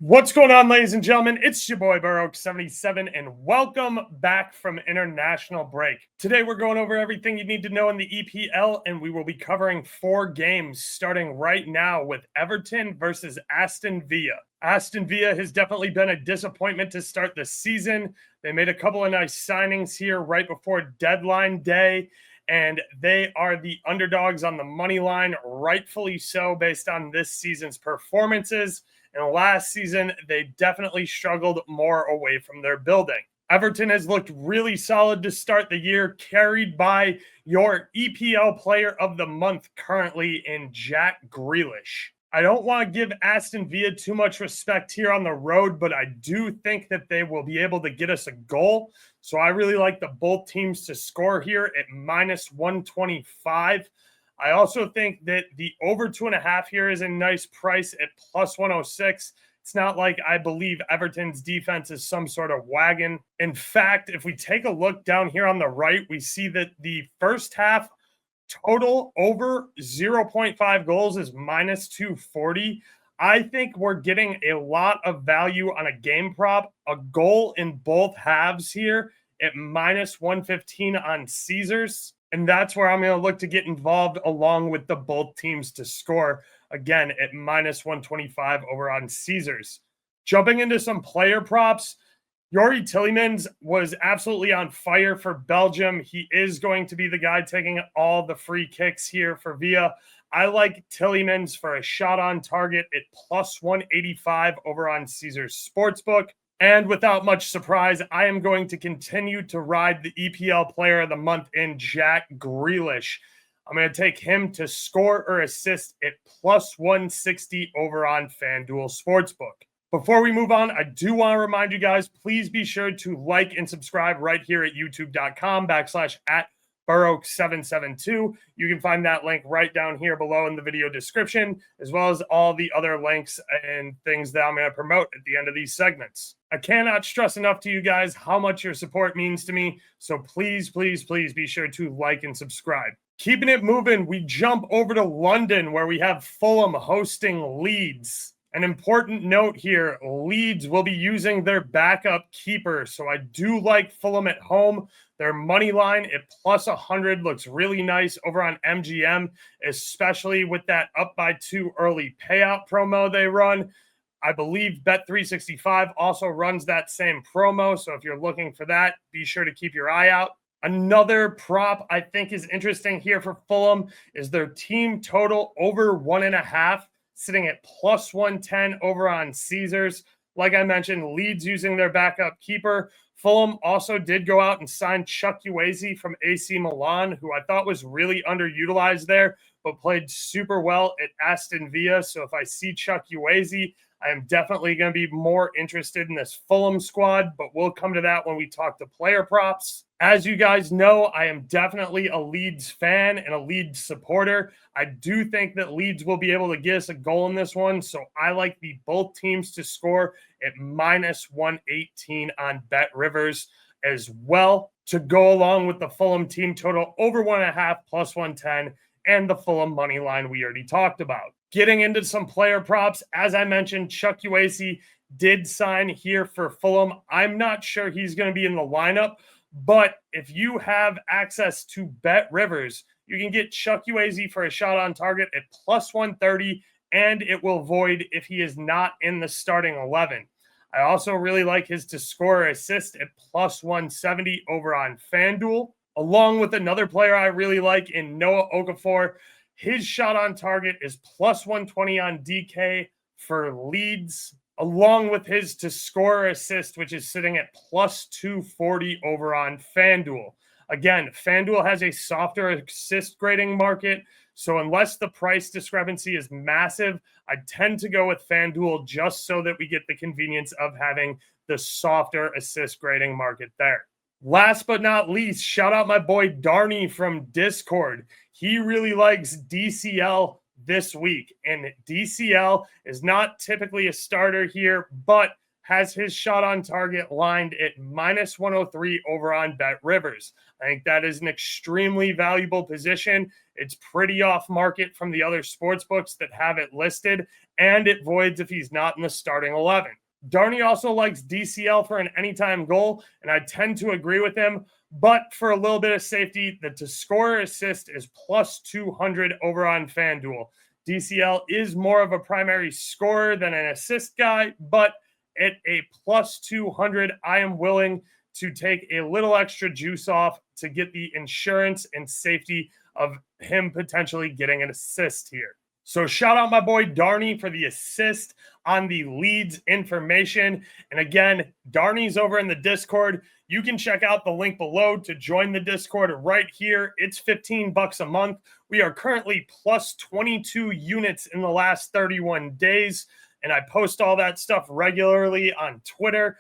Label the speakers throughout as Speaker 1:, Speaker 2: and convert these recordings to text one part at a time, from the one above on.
Speaker 1: What's going on, ladies and gentlemen? It's your boy Burrow77, and welcome back from international break. Today, we're going over everything you need to know in the EPL, and we will be covering 4 games starting right now with Everton versus Aston Villa. Aston Villa has definitely been a disappointment to start the season. They made a couple of nice signings here right before deadline day, and they are the underdogs on the money line, rightfully so, based on this season's performances. And last season, they definitely struggled more away from their building. Everton has looked really solid to start the year, carried by your EPL Player of the Month currently in Jack Grealish. I don't want to give Aston Villa too much respect here on the road, but I do think that they will be able to get us a goal. So I really like the both teams to score here at minus 125. I also think that the over 2.5 here is a nice price at plus 106. It's not like I believe Everton's defense is some sort of wagon. In fact, if we take a look down here on the right, we see that the first half total over 0.5 goals is minus 240. I think we're getting a lot of value on a game prop, a goal in both halves here at minus 115 on Caesars. And that's where I'm going to look to get involved along with the both teams to score, again, at minus 125 over on Caesars. Jumping into some player props, Youri Tielemans was absolutely on fire for Belgium. He is going to be the guy taking all the free kicks here for Villa. I like Tielemans for a shot on target at plus 185 over on Caesars Sportsbook. And without much surprise, I am going to continue to ride the EPL Player of the Month in Jack Grealish. I'm going to take him to score or assist at plus 160 over on FanDuel Sportsbook. Before we move on, I do want to remind you guys, please be sure to like and subscribe right here at youtube.com/@Burrow772. You can find that link right down here below in the video description, as well as all the other links and things that I'm going to promote at the end of these segments. I cannot stress enough to you guys how much your support means to me, so please, please, please be sure to like and subscribe. Keeping it moving, we jump over to London where we have Fulham hosting Leeds. An important note here, Leeds will be using their backup keeper, so I do like Fulham at home. Their money line at plus 100 looks really nice over on MGM, especially with that up by 2 early payout promo they run. I believe Bet365 also runs that same promo, so if you're looking for that, be sure to keep your eye out. Another prop I think is interesting here for Fulham is their team total over 1.5, sitting at plus 110 over on Caesars. Like I mentioned, Leeds using their backup keeper. Fulham also did go out and sign Chuck Ueze from AC Milan, who I thought was really underutilized there, but played super well at Aston Villa. So if I see Chuck Ueze, I am definitely going to be more interested in this Fulham squad, but we'll come to that when we talk to player props. As you guys know, I am definitely a Leeds fan and a Leeds supporter. I do think that Leeds will be able to get us a goal in this one, so I like the both teams to score at minus 118 on BetRivers as well, to go along with the Fulham team total over 1.5 plus 110 and the Fulham money line we already talked about. Getting into some player props, as I mentioned, Chuck Ueze did sign here for Fulham. I'm not sure he's going to be in the lineup, but if you have access to BetRivers, you can get Chuck Ueze for a shot on target at plus 130, and it will void if he is not in the starting 11. I also really like his to score or assist at plus 170 over on FanDuel, along with another player I really like in Noah Okafor. His shot on target is plus 120 on DK for Leeds, along with his to score or assist, which is sitting at plus 240 over on FanDuel. Again, FanDuel has a softer assist grading market, so unless the price discrepancy is massive, I tend to go with FanDuel just so that we get the convenience of having the softer assist grading market there. Last but not least, shout out my boy Darnie from Discord. He really likes DCL this week, and DCL is not typically a starter here, but has his shot on target lined at minus 103 over on BetRivers. I think that is an extremely valuable position. It's pretty off market from the other sports books that have it listed, and it voids if he's not in the starting 11. Darnie also likes DCL for an anytime goal, and I tend to agree with him. But for a little bit of safety, the to score assist is plus 200 over on FanDuel. DCL is more of a primary scorer than an assist guy, but at a plus 200, I am willing to take a little extra juice off to get the insurance and safety of him potentially getting an assist here. So shout out my boy Darnie for the assist on the Leeds information. And again, Darnie's over in the Discord. You can check out the link below to join the Discord right here. It's $15 a month. We are currently plus 22 units in the last 31 days. And I post all that stuff regularly on Twitter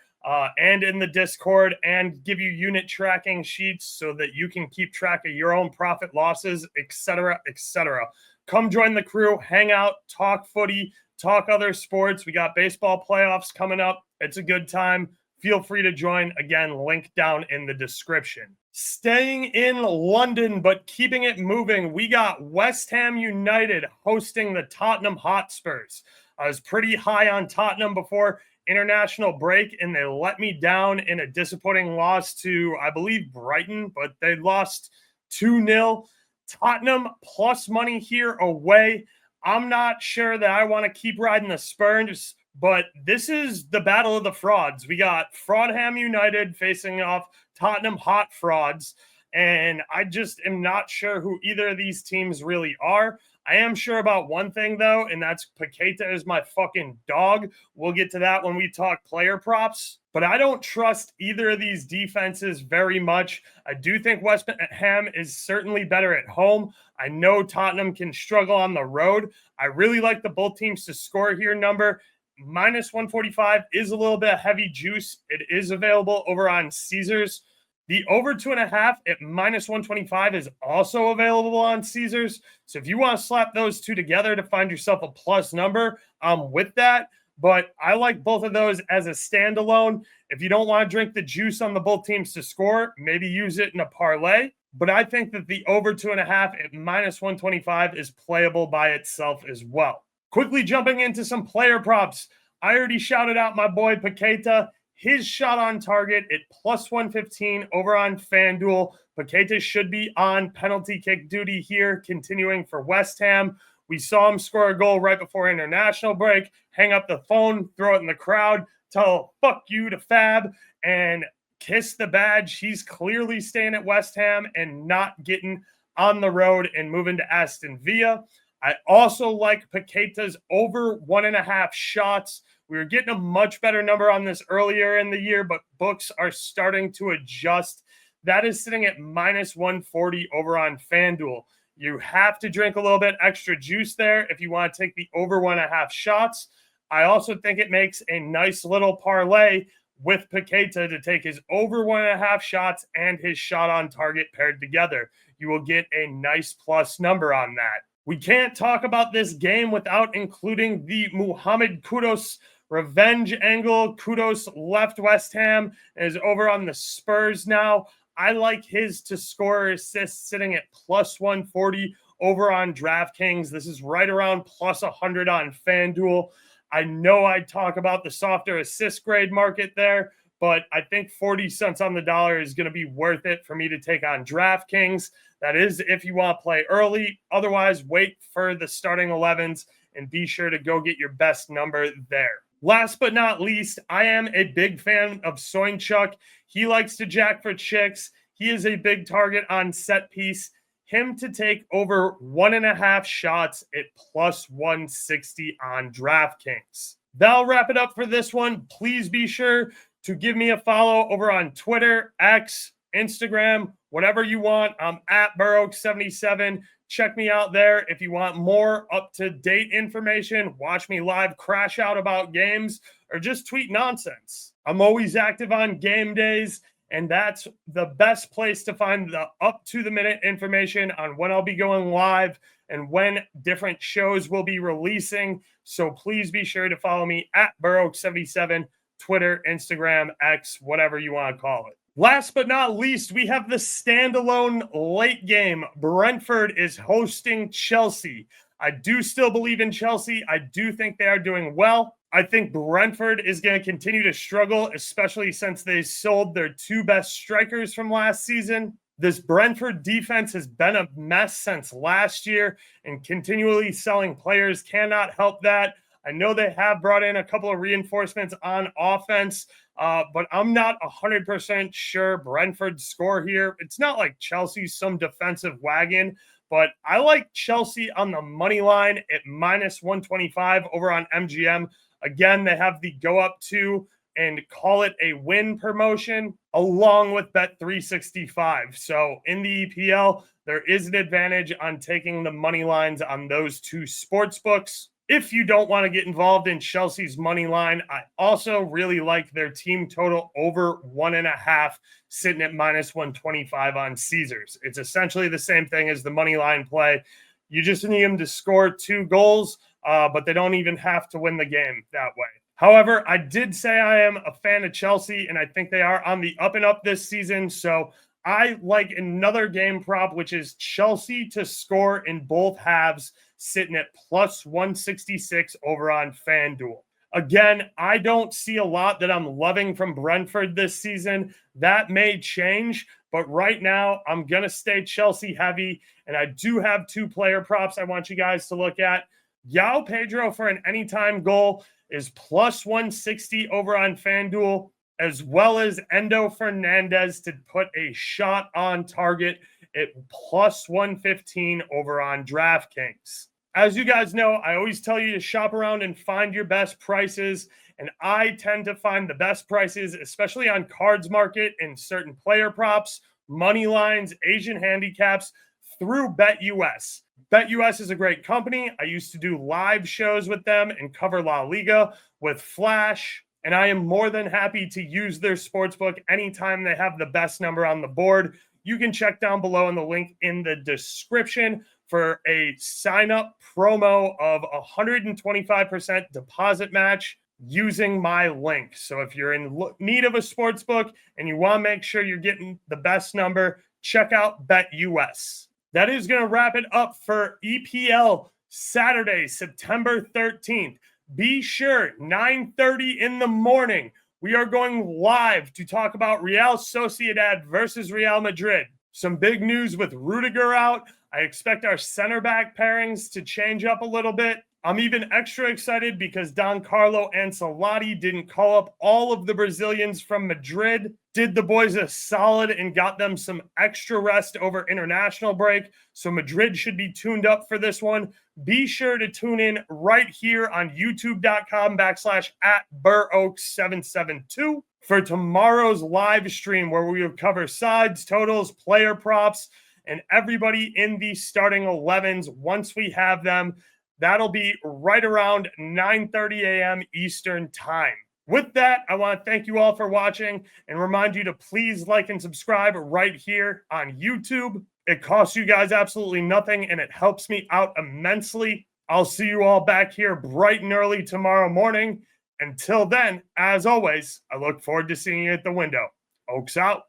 Speaker 1: and in the Discord, and give you unit tracking sheets so that you can keep track of your own profit losses, etc., etc. Come join the crew, hang out, talk footy, talk other sports. We got baseball playoffs coming up. It's a good time. Feel free to join. Again, link down in the description. Staying in London, but keeping it moving, we got West Ham United hosting the Tottenham Hotspurs. I was pretty high on Tottenham before international break, and they let me down in a disappointing loss to, I believe, Brighton, but they lost 2-0. Tottenham plus money here away. I'm not sure that I want to keep riding the Spurs, but this is the battle of the frauds. We got Fraudham United facing off Tottenham Hot Frauds, and I just am not sure who either of these teams really are. I am sure about one thing, though, and that's Paqueta is my fucking dog. We'll get to that when we talk player props. But I don't trust either of these defenses very much. I do think West Ham is certainly better at home. I know Tottenham can struggle on the road. I really like the both teams to score here number. Minus 145 is a little bit of heavy juice. It is available over on Caesars. The over 2.5 at minus 125 is also available on Caesars. So if you want to slap those two together to find yourself a plus number, I'm with that. But I like both of those as a standalone. If you don't want to drink the juice on the both teams to score, maybe use it in a parlay. But I think that the over 2.5 at minus 125 is playable by itself as well. Quickly jumping into some player props. I already shouted out my boy Paqueta. His shot on target at plus 115 over on FanDuel. Paqueta should be on penalty kick duty here, continuing for West Ham. We saw him score a goal right before international break, hang up the phone, throw it in the crowd, tell fuck you to Fab, and kiss the badge. He's clearly staying at West Ham and not getting on the road and moving to Aston Villa. I also like Paqueta's over 1.5 shots. We were getting a much better number on this earlier in the year, but books are starting to adjust. That is sitting at minus 140 over on FanDuel. You have to drink a little bit extra juice there if you want to take the over 1.5 shots. I also think it makes a nice little parlay with Paqueta to take his over 1.5 shots and his shot on target paired together. You will get a nice plus number on that. We can't talk about this game without including the Muhammad Kudus revenge angle. Kudus left West Ham and is over on the Spurs now. I like his to score assist sitting at plus 140 over on DraftKings. This is right around plus 100 on FanDuel. I know I talk about the softer assist grade market there, but I think 40 cents on the dollar is going to be worth it for me to take on DraftKings. That is if you want to play early. Otherwise, wait for the starting 11s and be sure to go get your best number there. Last but not least, I am a big fan of Soinchuk. He likes to jack for chicks. He is a big target on set piece. Him to take over 1.5 shots at plus 160 on DraftKings. That'll wrap it up for this one. Please be sure to give me a follow over on Twitter, X, Instagram, whatever you want. I'm at Burrow77. Check me out there if you want more up-to-date information. Watch me live crash out about games or just tweet nonsense. I'm always active on game days, and that's the best place to find the up-to-the-minute information on when I'll be going live and when different shows will be releasing. So please be sure to follow me at Burrow77, Twitter, Instagram, X, whatever you want to call it. Last but not least, we have the standalone late game. Brentford is hosting Chelsea. I do still believe in Chelsea. I do think they are doing well. I think Brentford is going to continue to struggle, especially since they sold their two best strikers from last season. This Brentford defense has been a mess since last year, and continually selling players cannot help that. I know they have brought in a couple of reinforcements on offense, but I'm not 100% sure Brentford's score here. It's not like Chelsea's some defensive wagon, but I like Chelsea on the money line at minus 125 over on MGM. Again, they have the go up to and call it a win promotion along with Bet365. So in the EPL, there is an advantage on taking the money lines on those two sports books. If you don't want to get involved in Chelsea's money line, I also really like their team total over 1.5 sitting at minus 125 on Caesars. It's essentially the same thing as the money line play. You just need them to score 2 goals, but they don't even have to win the game that way. However, I did say I am a fan of Chelsea, and I think they are on the up and up this season. So I like another game prop, which is Chelsea to score in both halves, sitting at plus 166 over on FanDuel. Again, I don't see a lot that I'm loving from Brentford this season. That may change, but right now I'm going to stay Chelsea heavy, and I do have 2 player props I want you guys to look at. João Pedro for an anytime goal is plus 160 over on FanDuel, as well as Endo Fernandez to put a shot on target at plus 115 over on DraftKings. As you guys know, I always tell you to shop around and find your best prices, and I tend to find the best prices, especially on Cards Market and certain player props, money lines, Asian handicaps, through BetUS. BetUS is a great company. I used to do live shows with them and cover La Liga with Flash, and I am more than happy to use their sportsbook anytime they have the best number on the board. You can check down below in the link in the description for a sign-up promo of 125% deposit match using my link. So if you're in need of a sportsbook and you want to make sure you're getting the best number, check out BetUS. That is going to wrap it up for EPL Saturday, September 13th. Be sure, 9:30 in the morning, we are going live to talk about Real Sociedad versus Real Madrid. Some big news with Rudiger out. I expect our center back pairings to change up a little bit. I'm even extra excited because Don Carlo Ancelotti didn't call up all of the Brazilians from Madrid, did the boys a solid and got them some extra rest over international break. So Madrid should be tuned up for this one. Be sure to tune in right here on youtube.com/@BurOaks772 for tomorrow's live stream, where we will cover sides, totals, player props, and everybody in the starting 11s once we have them. That'll be right around 9:30 a.m. Eastern time. With that, I want to thank you all for watching and remind you to please like and subscribe right here on YouTube. It costs you guys absolutely nothing, and it helps me out immensely. I'll see you all back here bright and early tomorrow morning. Until then, as always, I look forward to seeing you at the window. Oaks out.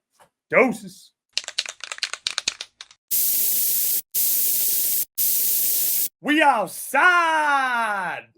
Speaker 1: Doses. We outside.